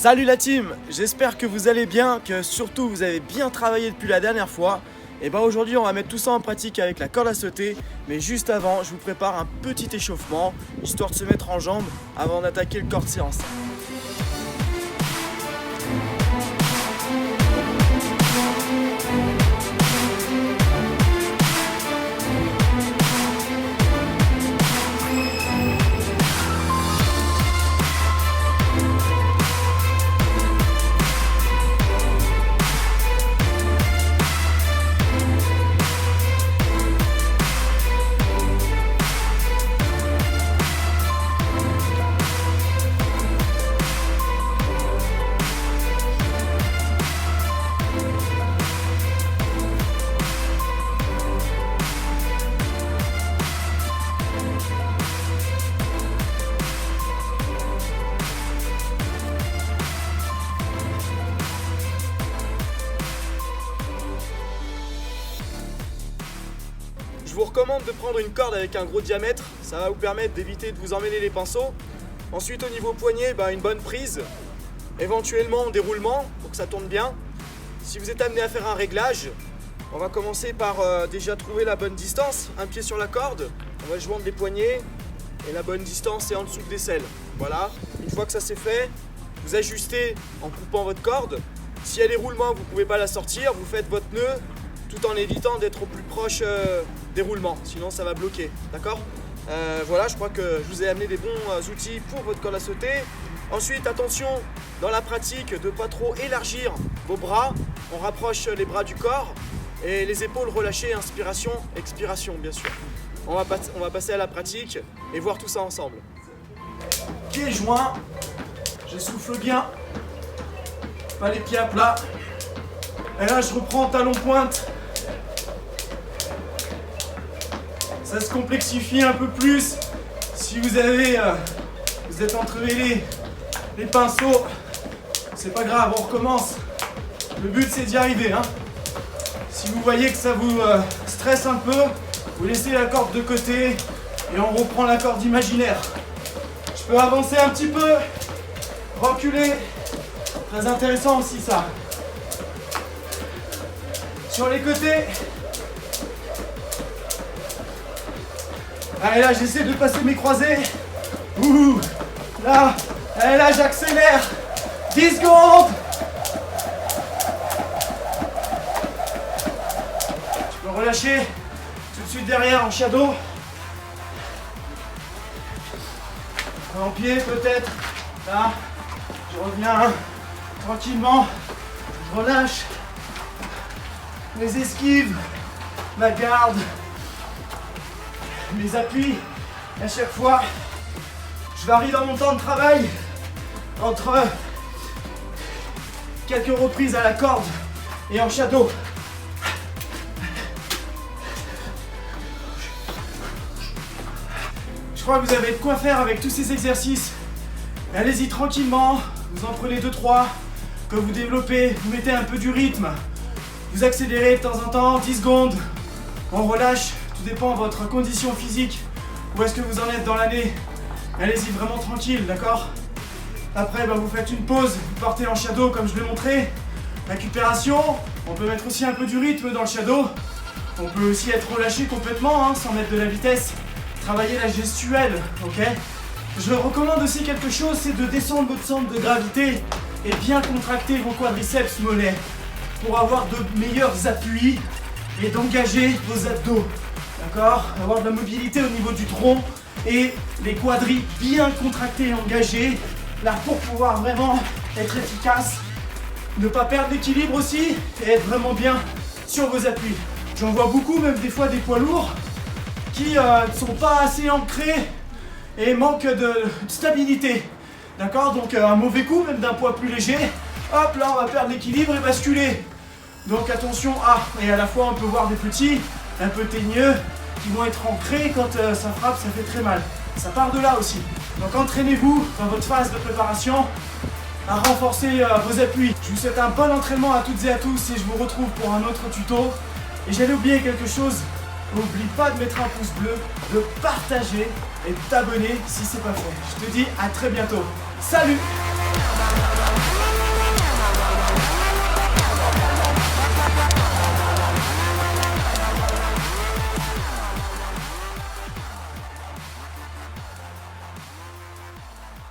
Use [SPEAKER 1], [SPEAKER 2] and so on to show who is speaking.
[SPEAKER 1] Salut la team, j'espère que vous allez bien, que surtout vous avez bien travaillé depuis la dernière fois. Et bah aujourd'hui on va mettre tout ça en pratique avec la corde à sauter. Mais juste avant, je vous prépare un petit échauffement, histoire de se mettre en jambes avant d'attaquer le corps de séance. Je vous recommande de prendre une corde avec un gros diamètre, ça va vous permettre d'éviter de vous emmêler les pinceaux. Ensuite au niveau poignet, une bonne prise, éventuellement en déroulement pour que ça tourne bien. Si vous êtes amené à faire un réglage, on va commencer par déjà trouver la bonne distance, un pied sur la corde, on va joindre les poignets et la bonne distance est en dessous de l'aisselle. Voilà, une fois que ça c'est fait, vous ajustez en coupant votre corde. Si elle est roulement, vous ne pouvez pas la sortir, vous faites votre nœud tout en évitant d'être au plus proche des roulements, sinon ça va bloquer, d'accord? Voilà, je crois que je vous ai amené des bons outils pour votre corde à sauter. Ensuite, attention, dans la pratique, de ne pas trop élargir vos bras. On rapproche les bras du corps et les épaules relâchées, inspiration, expiration, bien sûr. On va passer à la pratique et voir tout ça ensemble. Pieds joints, j'essouffle bien, pas les pieds à plat. Et là, je reprends talon pointe. Ça se complexifie un peu plus si vous êtes entremêlés les pinceaux. C'est pas grave, on recommence. Le but c'est d'y arriver. Si vous voyez que ça vous stresse un peu, vous laissez la corde de côté et on reprend la corde imaginaire. Je peux avancer un petit peu, reculer. Très intéressant aussi ça. Sur les côtés. Allez là, j'essaie de passer mes croisés. Ouh, là, allez là, j'accélère. 10 secondes. Tu peux relâcher tout de suite derrière en shadow. En pied peut-être. Là, je reviens tranquillement. Je relâche. Mes esquives, ma garde, mes appuis. À chaque fois, je varie dans mon temps de travail entre quelques reprises à la corde et en shadow. Je crois que vous avez de quoi faire avec tous ces exercices. Allez-y tranquillement, vous en prenez 2-3, que vous développez, vous mettez un peu du rythme. Vous accélérez de temps en temps, 10 secondes, on relâche, tout dépend de votre condition physique, où est-ce que vous en êtes dans l'année. Allez-y vraiment tranquille, d'accord? Après, vous faites une pause, vous partez en shadow comme je l'ai montré. Récupération, on peut mettre aussi un peu du rythme dans le shadow. On peut aussi être relâché complètement, sans mettre de la vitesse. Travailler la gestuelle, ok? Je recommande aussi quelque chose, c'est de descendre votre centre de gravité et bien contracter vos quadriceps mollets, pour avoir de meilleurs appuis et d'engager vos abdos, d'accord? Avoir de la mobilité au niveau du tronc et les quadris bien contractés et engagés, là pour pouvoir vraiment être efficace, ne pas perdre l'équilibre aussi et être vraiment bien sur vos appuis. J'en vois beaucoup, même des fois des poids lourds qui ne sont pas assez ancrés et manquent de stabilité, d'accord? Donc un mauvais coup, même d'un poids plus léger, hop là on va perdre l'équilibre et basculer. Donc attention, et à la fois on peut voir des petits, un peu teigneux, qui vont être ancrés quand ça frappe, ça fait très mal. Ça part de là aussi. Donc entraînez-vous dans votre phase de préparation à renforcer vos appuis. Je vous souhaite un bon entraînement à toutes et à tous et je vous retrouve pour un autre tuto. Et j'allais oublier quelque chose, n'oublie pas de mettre un pouce bleu, de partager et de t'abonner si c'est pas fait. Je te dis à très bientôt. Salut!